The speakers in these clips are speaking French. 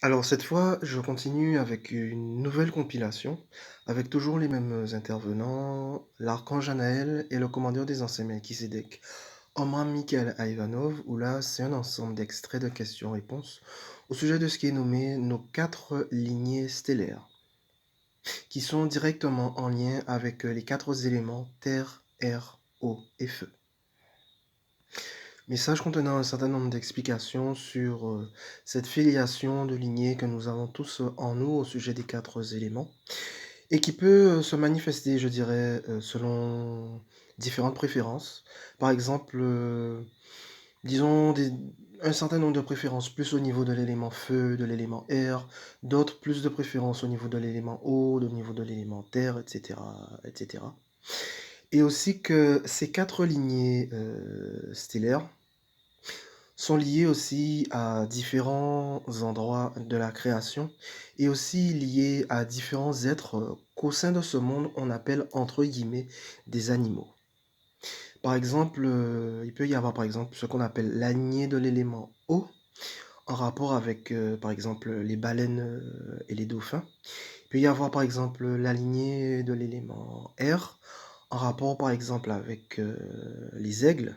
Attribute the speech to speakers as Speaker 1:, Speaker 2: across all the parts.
Speaker 1: Alors cette fois, je continue avec une nouvelle compilation, avec toujours les mêmes intervenants, l'archange Anaël et le commandeur des anciens Melchisédek. Omar Mikhail Ivanov, où là c'est un ensemble d'extraits de questions-réponses au sujet de ce qui est nommé nos quatre lignées stellaires, qui sont directement en lien avec les quatre éléments terre, air, eau et feu. Message contenant un certain nombre d'explications sur cette filiation de lignées que nous avons tous en nous au sujet des quatre éléments et qui peut se manifester, je dirais, selon différentes préférences. Par exemple, disons un certain nombre de préférences plus au niveau de l'élément feu, de l'élément air, d'autres plus de préférences au niveau de l'élément eau, au niveau de l'élément terre, etc., etc. Et aussi que ces quatre lignées stellaires sont liés aussi à différents endroits de la création et aussi liés à différents êtres qu'au sein de ce monde on appelle entre guillemets des animaux. Par exemple, il peut y avoir par exemple ce qu'on appelle la lignée de l'élément eau en rapport avec par exemple les baleines et les dauphins. Il peut y avoir par exemple la lignée de l'élément air en rapport par exemple avec les aigles.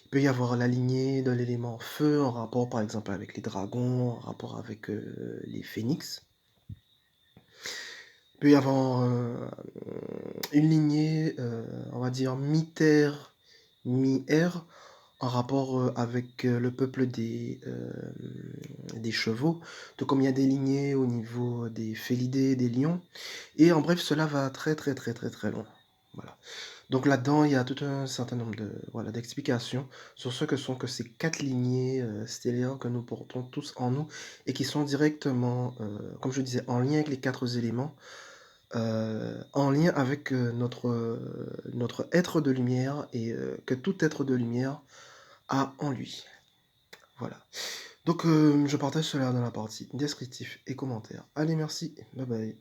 Speaker 1: Il peut y avoir la lignée de l'élément feu en rapport, par exemple, avec les dragons, en rapport avec les phénix. Il peut y avoir une lignée, on va dire, mi-terre, mi-air, en rapport avec le peuple des chevaux, tout comme il y a des lignées au niveau des félidés, des lions. Et en bref, cela va très très très très très loin. Voilà. Donc là-dedans, il y a tout un certain nombre de voilà, d'explications sur ce que sont que ces 4 lignées, stellaires que nous portons tous en nous et qui sont directement, comme je disais, en lien avec les 4 éléments, en lien avec, notre être de lumière et que tout être de lumière a en lui. Voilà. Donc je partage cela dans la partie descriptif et commentaires. Allez merci, bye bye.